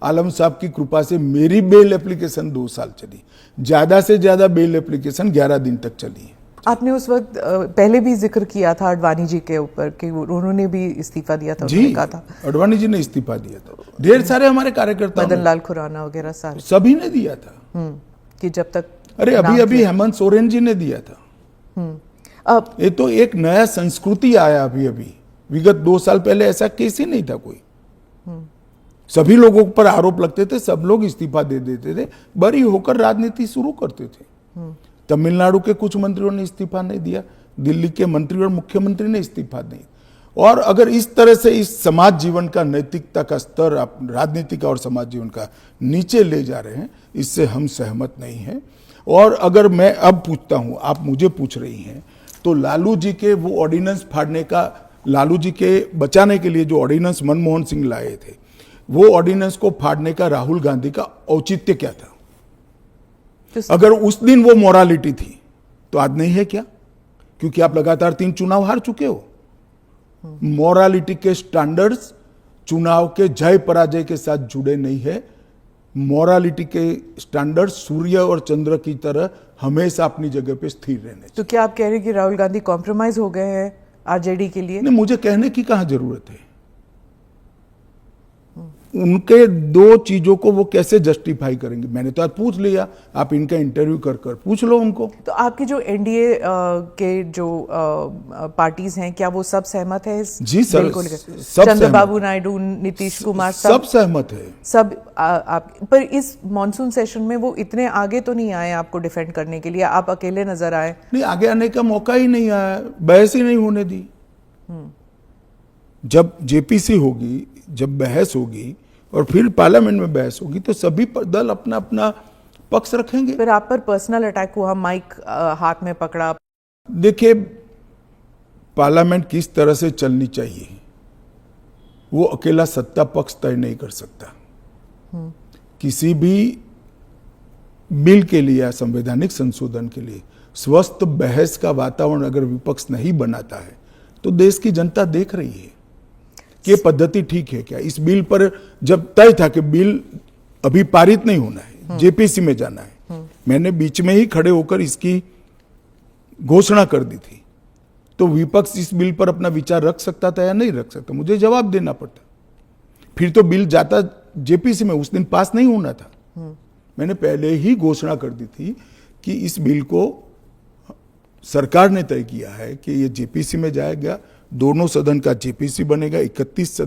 आलम साहब की कृपा से मेरी बेल एप्लीकेशन 2 साल चली, ज्यादा से ज्यादा बेल एप्लीकेशन 11 दिन तक चली है। आपने उस वक्त पहले भी जिक्र किया था अडवाणी जी के ऊपर कि उन्होंने भी इस्तीफा दिया था। जी, कहा था अडवाणी जी ने इस्तीफा दिया था, ढेर सारे हमारे कार्यकर्ता, मदन लाल खुराना वगैरह सारे, सभी ने दिया था। कि जब तक, अरे अभी हेमंत सोरेन जी ने दिया था। ये तो एक नया संस्कृति आया अभी। विगत 2 साल पहले ऐसा केस ही नहीं था कोई। सभी लोगों पर आरोप लगते थे, सब लोग इस्तीफा दे देते थे, बरी होकर राजनीति शुरू करते थे। तमिलनाडु के कुछ मंत्रियों ने इस्तीफा नहीं दिया, दिल्ली के मंत्री और मुख्यमंत्री ने इस्तीफा नहीं, और अगर इस तरह से इस समाज जीवन का, नैतिकता का स्तर आप राजनीतिक और समाज जीवन का नीचे ले जा रहे हैं, इससे हम सहमत नहीं हैं। और अगर मैं अब पूछता हूं, आप मुझे पूछ रही हैं, तो लालू जी के वो ऑर्डिनेंस फाड़ने का, लालू जी के बचाने के लिए जो ऑर्डिनेंस मनमोहन सिंह लाए थे, वो ऑर्डिनेंस को फाड़ने का राहुल गांधी का औचित्य क्या था? अगर उस दिन वो मोरालिटी थी तो आज नहीं है क्या? क्योंकि आप लगातार 3 चुनाव हार चुके हो। मोरालिटी के स्टैंडर्ड्स चुनाव के जय पराजय के साथ जुड़े नहीं है। मोरालिटी के स्टैंडर्ड्स सूर्य और चंद्र की तरह हमेशा अपनी जगह पे स्थिर रहने चाहिए। तो क्या आप कह रहे हैं कि राहुल गांधी कॉम्प्रोमाइज हो गए हैं आरजेडी के लिए? नहीं, मुझे कहने की कहां जरूरत है। उनके 2 चीजों को वो कैसे जस्टिफाई करेंगे? मैंने तो आज पूछ लिया, आप इनका इंटरव्यू कर पूछ लो उनको। तो आपकी जो एनडीए के जो पार्टीज हैं, क्या वो सब सहमत है इस जी सर, बिल को लेकर? सब चंद्रबाबू नायडू, नीतीश कुमार, सब सहमत है। सब आप पर इस मॉनसून सेशन में वो इतने आगे तो नहीं आए आपको डिफेंड करने के लिए, आप अकेले नजर आए। नहीं, आगे आने का मौका ही नहीं आया, बहस ही नहीं होने दी। जब जेपीसी होगी, जब बहस होगी और फिर पार्लियामेंट में बहस होगी, तो सभी दल अपना अपना पक्ष रखेंगे। फिर आप पर पर्सनल अटैक हुआ, माइक हाथ में पकड़ा। देखिए, पार्लियामेंट किस तरह से चलनी चाहिए वो अकेला सत्ता पक्ष तय नहीं कर सकता। किसी भी बिल के लिए या संवैधानिक संशोधन के लिए स्वस्थ बहस का वातावरण अगर विपक्ष नहीं बनाता है, तो देश की जनता देख रही है कि ये पद्धति ठीक है क्या। इस बिल पर जब तय था कि बिल अभी पारित नहीं होना है, जेपीसी में जाना है, मैंने बीच में ही खड़े होकर इसकी घोषणा कर दी थी, तो विपक्ष इस बिल पर अपना विचार रख सकता था या नहीं रख सकता, मुझे जवाब देना पड़ता। फिर तो बिल जाता जेपीसी में, उस दिन पास नहीं होना था। मैंने पहले ही घोषणा कर दी थी कि इस बिल को सरकार ने तय किया है कि ये जेपीसी में जाएगा, दोनों सदन का जेपीसी बनेगा, 21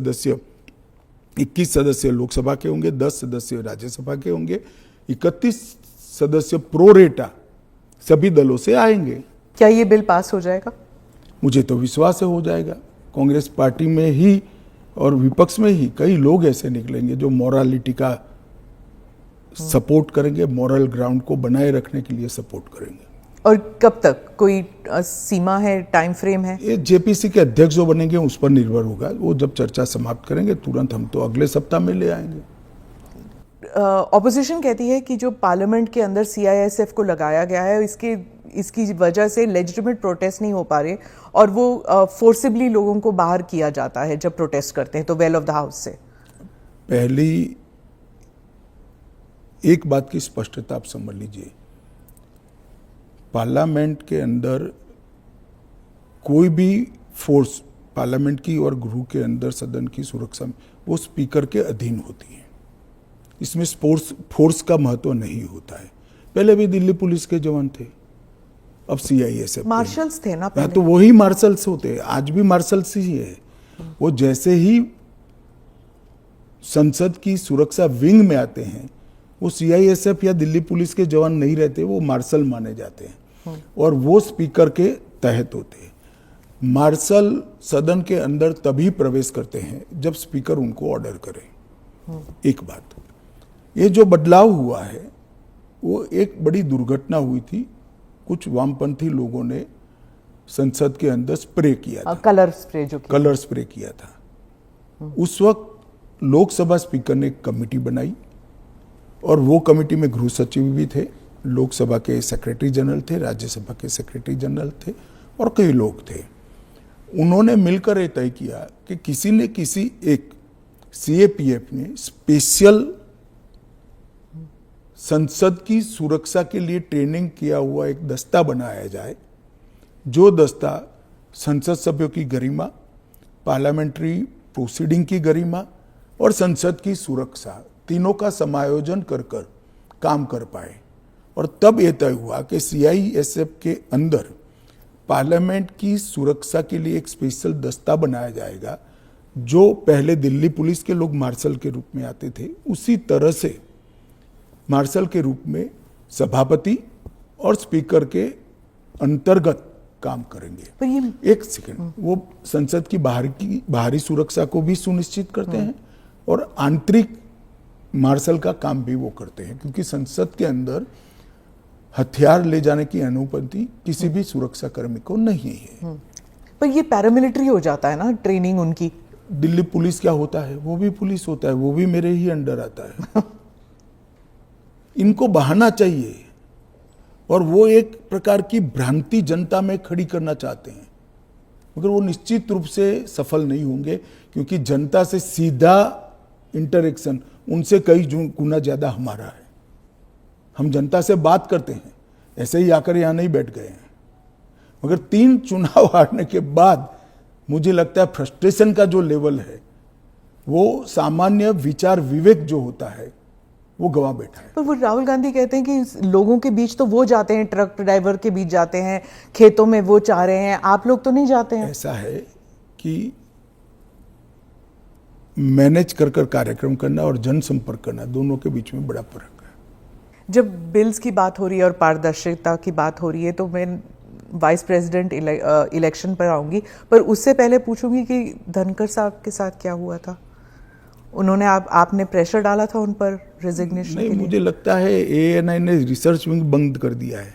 सदस्य लोकसभा के होंगे, 10 सदस्य राज्यसभा के होंगे, 31 सदस्य प्रोरेटा सभी दलों से आएंगे। क्या ये बिल पास हो जाएगा? मुझे तो विश्वास है हो जाएगा। कांग्रेस पार्टी में ही और विपक्ष में ही कई लोग ऐसे निकलेंगे जो मोरालिटी का सपोर्ट करेंगे, मोरल ग्राउंड को बनाए रखने के लिए सपोर्ट करेंगे। और कब तक, कोई सीमा है, टाइम फ्रेम है? ये जेपीसी के अध्यक्ष जो बनेंगे उस पर निर्भर होगा। वो जब चर्चा समाप्त करेंगे तुरंत हम तो अगले सप्ताह में ले आएंगे। ऑपोजिशन कहती है कि जो पार्लियामेंट के अंदर सीआईएसएफ को लगाया गया है, इसकी वजह से लेजिटिमेट प्रोटेस्ट नहीं हो पा रहे और वो फोर्सिबली लोगों को बाहर किया जाता है जब प्रोटेस्ट करते हैं, तो वेल ऑफ द हाउस से। पहली एक बात की स्पष्टता आप समझ लीजिए, पार्लियामेंट के अंदर कोई भी फोर्स पार्लियामेंट की और गृह के अंदर सदन की सुरक्षा में वो स्पीकर के अधीन होती है। इसमें फोर्स का महत्व नहीं होता है। पहले भी दिल्ली पुलिस के जवान थे, अब सीआईएसएफ मार्शल्स थे ना पहले। तो वही मार्शल्स होते हैं, आज भी मार्शल्स ही है। वो जैसे ही संसद की सुरक्षा विंग में आते हैं, वो सीआईएसएफ या दिल्ली पुलिस के जवान नहीं रहते, वो मार्शल माने जाते हैं और वो स्पीकर के तहत होते हैं। मार्शल सदन के अंदर तभी प्रवेश करते हैं जब स्पीकर उनको ऑर्डर करे। एक बात, ये जो बदलाव हुआ है वो एक बड़ी दुर्घटना हुई थी। कुछ वामपंथी लोगों ने संसद के अंदर स्प्रे किया था, कलर स्प्रे किया था। उस वक्त लोकसभा स्पीकर ने एक कमेटी बनाई और वो कमेटी में गृह सचिव भी थे, लोकसभा के सेक्रेटरी जनरल थे, राज्यसभा के सेक्रेटरी जनरल थे और कई लोग थे। उन्होंने मिलकर ये तय किया कि किसी ने किसी एक सीएपीएफ ने स्पेशल संसद की सुरक्षा के लिए ट्रेनिंग किया हुआ एक दस्ता बनाया जाए, जो दस्ता संसद सभ्यों की गरिमा, पार्लियामेंट्री प्रोसीडिंग की गरिमा और संसद की सुरक्षा तीनों का समायोजन कर काम कर पाए। और तब यह तय हुआ कि सीआईएसएफ के अंदर पार्लियामेंट की सुरक्षा के लिए एक स्पेशल दस्ता बनाया जाएगा। जो पहले दिल्ली पुलिस के लोग मार्शल के रूप में आते थे, उसी तरह से मार्शल के रूप में सभापति और स्पीकर के अंतर्गत काम करेंगे। पर ये एक सेकंड, वो संसद की बाहरी सुरक्षा को भी सुनिश्चित करते हैं और आंतरिक मार्शल का काम भी वो करते हैं, क्योंकि संसद के अंदर हथियार ले जाने की अनुमति किसी भी सुरक्षा कर्मी को नहीं है। पर ये पैरामिलिट्री हो जाता है ना ट्रेनिंग उनकी। दिल्ली पुलिस क्या होता है? वो भी पुलिस होता है, वो भी मेरे ही अंडर आता है। इनको बहाना चाहिए और वो एक प्रकार की भ्रांति जनता में खड़ी करना चाहते हैं, मगर वो निश्चित रूप से सफल नहीं होंगे, क्योंकि जनता से सीधा इंटरेक्शन उनसे कई गुना ज्यादा हमारा है। हम जनता से बात करते हैं, ऐसे ही आकर यहां नहीं बैठ गए हैं। मगर 3 चुनाव हारने के बाद मुझे लगता है फ्रस्ट्रेशन का जो लेवल है, वो सामान्य विचार विवेक जो होता है वो गवा बैठा है। पर वो राहुल गांधी कहते हैं कि लोगों के बीच तो वो जाते हैं, ट्रक ड्राइवर के बीच जाते हैं, खेतों में वो चाह रहे हैं, आप लोग तो नहीं जाते हैं। ऐसा है कि मैनेज कर कार्यक्रम करना और जनसंपर्क करना, दोनों के बीच में बड़ा फर्क है। जब बिल्स की बात हो रही है और पारदर्शिता की बात हो रही है, तो मैं वाइस प्रेसिडेंट इलेक्शन पर आऊंगी, पर उससे पहले पूछूंगी कि धनखड़ साहब के साथ क्या हुआ था। उन्होंने आपने प्रेशर डाला था उन पर रेजिग्नेशन के लिए? नहीं, मुझे लगता है ANI ने रिसर्च विंग बंद कर दिया है।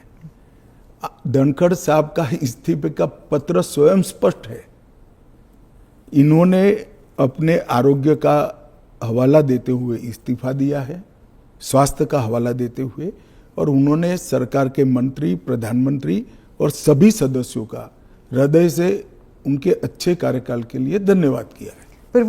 धनखड़ साहब का इस्तीफे का पत्र स्वयं स्पष्ट है। इन्होंने अपने आरोग्य का हवाला देते हुए इस्तीफा दिया है, स्वास्थ्य का हवाला देते हुए, और उन्होंने सरकार के मंत्री, प्रधानमंत्री और सभी सदस्यों का हृदय से उनके अच्छे कार्यकाल के लिए धन्यवाद किया है। फिर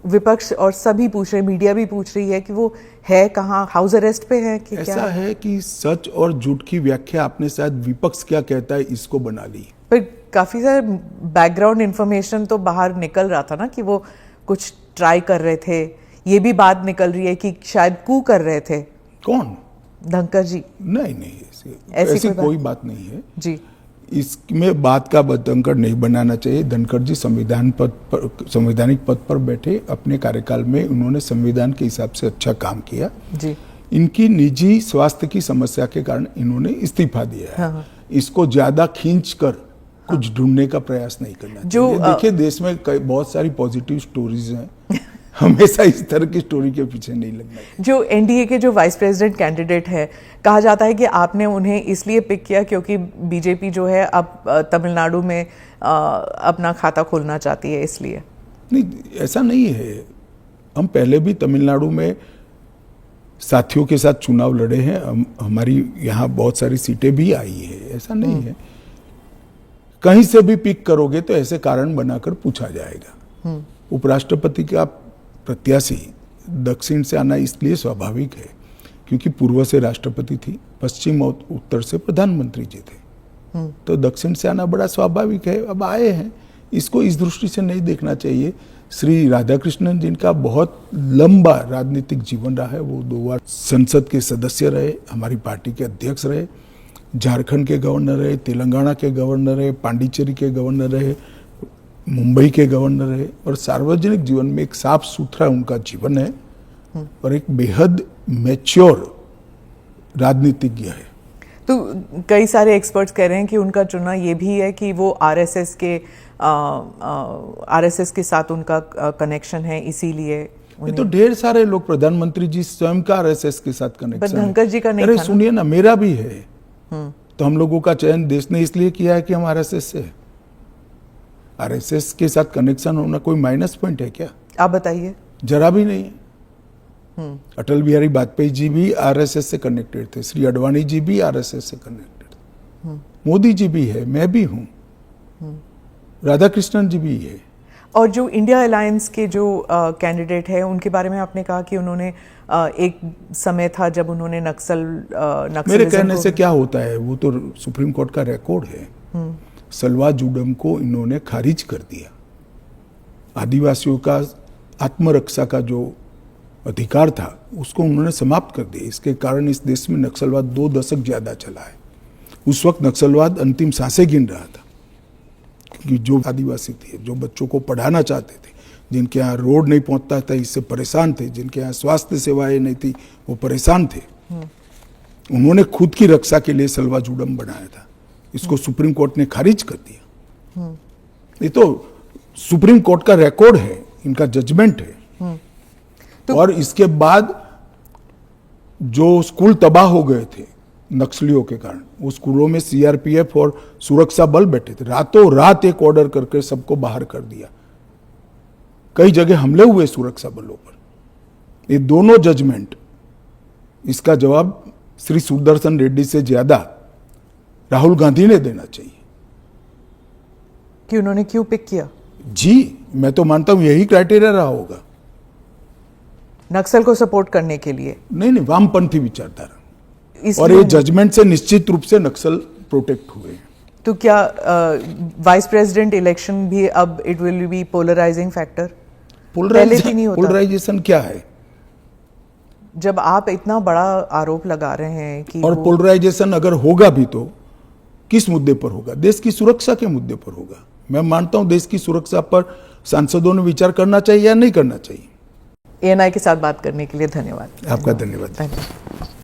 विपक्ष और सभी पूछ रहे, मीडिया भी पूछ रही है कि वो है कहाँ, हाउस अरेस्ट पे है कि ऐसा क्या? है कि सच और झूठ की व्याख्या आपने शायद विपक्ष क्या कहता है इसको बना ली। पर काफी सारे बैकग्राउंड इंफॉर्मेशन तो बाहर निकल रहा था ना कि वो कुछ ट्राई कर रहे थे। ये भी बात निकल रही है कि शायद कू कर रहे थे। कौन? धनखड़ जी? नहीं, ऐसी कोई बात नहीं है जी। इसमें बात का बतंकड़ नहीं बनाना चाहिए। धनखड़ जी संवैधानिक पद पर बैठे, अपने कार्यकाल में उन्होंने संविधान के हिसाब से अच्छा काम किया जी। इनकी निजी स्वास्थ्य की समस्या के कारण इन्होंने इस्तीफा दिया है। हाँ। इसको ज्यादा खींच कर कुछ ढूंढने का प्रयास नहीं करना चाहिए। देखिए, देश में बहुत सारी पॉजिटिव स्टोरीज हैं, हमेशा इस तरह की स्टोरी के पीछे नहीं लगना चाहिए। जो NDA के जो वाइस प्रेसिडेंट कैंडिडेट है, कहा जाता है कि आपने उन्हें इसलिए पिक किया क्योंकि बीजेपी जो है अब तमिलनाडु में अपना खाता खोलना चाहती है, इसलिए? नहीं, ऐसा नहीं है। हम पहले भी तमिलनाडु में साथियों के साथ चुनाव लड़े हैं, हमारी यहाँ बहुत सारी सीटें भी आई है, ऐसा नहीं है। कहीं से भी पिक करोगे तो ऐसे कारण बनाकर पूछा जाएगा। उपराष्ट्रपति का प्रत्याशी दक्षिण से आना इसलिए स्वाभाविक है क्योंकि पूर्व से राष्ट्रपति थी, पश्चिम और उत्तर से प्रधानमंत्री जी थे, तो दक्षिण से आना बड़ा स्वाभाविक है। अब आए हैं, इसको इस दृष्टि से नहीं देखना चाहिए। श्री राधाकृष्णन जिनका बहुत लंबा राजनीतिक जीवन रहा है, वो 2 बार संसद के सदस्य रहे, हमारी पार्टी के अध्यक्ष रहे, झारखंड के गवर्नर रहे, तेलंगाना के गवर्नर रहे, पांडिचेरी के गवर्नर रहे, मुंबई के गवर्नर रहे, और सार्वजनिक जीवन में एक साफ सुथरा उनका जीवन है और एक बेहद मैच्योर राजनीतिज्ञ है। तो कई सारे एक्सपर्ट्स कह रहे हैं कि उनका चुनाव ये भी है कि वो आरएसएस के साथ उनका कनेक्शन है, इसीलिए ये तो ढेर सारे लोग, प्रधानमंत्री जी स्वयं का आरएसएस के साथ कनेक्शन है। धनखड़ जी का नहीं। अरे सुनिए ना, मेरा भी है। तो हम लोगों का चयन देश ने इसलिए किया है कि हम आरएसएस से, आरएसएस के साथ कनेक्शन होना कोई माइनस पॉइंट है क्या? आप बताइए। जरा भी नहीं है। अटल बिहारी वाजपेयी जी भी आरएसएस से कनेक्टेड थे, श्री अडवाणी जी भी आरएसएस से कनेक्टेड थे, मोदी जी भी है, मैं भी हूं, राधाकृष्णन जी भी है। और जो इंडिया अलायंस के जो कैंडिडेट है, उनके बारे में आपने कहा कि उन्होंने एक समय था जब उन्होंने मेरे कहने से क्या होता है, वो तो सुप्रीम कोर्ट का रिकॉर्ड है। सलवा जुडम को इन्होंने खारिज कर दिया। आदिवासियों का आत्मरक्षा का जो अधिकार था उसको उन्होंने समाप्त कर दिया। इसके कारण इस देश में नक्सलवाद 2 दशक ज्यादा चला है। उस वक्त नक्सलवाद अंतिम सांसें गिन रहा था, क्योंकि जो आदिवासी थे, जो बच्चों को पढ़ाना चाहते थे, जिनके यहाँ रोड नहीं पहुंचता था, इससे परेशान थे, जिनके यहाँ स्वास्थ्य सेवाएं नहीं थी, वो परेशान थे। उन्होंने खुद की रक्षा के लिए सलवा जुडम बनाया था। इसको सुप्रीम कोर्ट ने खारिज कर दिया। ये तो सुप्रीम कोर्ट का रिकॉर्ड है, इनका जजमेंट है। और इसके बाद जो स्कूल तबाह हो गए थे नक्सलियों के कारण, वो स्कूलों में सीआरपीएफ और सुरक्षा बल बैठे थे, रातों रात एक ऑर्डर करके सबको बाहर कर दिया। कई जगह हमले हुए सुरक्षा बलों पर। ये दोनों जजमेंट, इसका जवाब श्री सुदर्शन रेड्डी से ज्यादा राहुल गांधी ने देना चाहिए कि उन्होंने क्यों पिक किया। जी, मैं तो मानता हूं यही क्राइटेरिया रहा होगा। नक्सल को सपोर्ट करने के लिए नहीं, वामपंथी विचारधारा, और इसलिए ये जजमेंट से निश्चित रूप से नक्सल प्रोटेक्ट हुए हैं। तो क्या वाइस प्रेसिडेंट इलेक्शन भी अब it will be polarising factor? पहले भी नहीं होता। पोलराइजेशन क्या है? जब आप इतना बड़ा आरोप लगा रहे हैं कि और पोलराइजेशन अगर होगा भी तो किस मुद्दे पर होगा? देश की सुरक्षा के मुद्दे पर होगा। मैं मानता हूं देश की सुरक्षा पर सांसदों ने विचार करना चाहिए या नहीं करना चाहिए। ANI के साथ बात करने के लिए धन्यवाद। आपका धन्यवाद। धन्यवाद।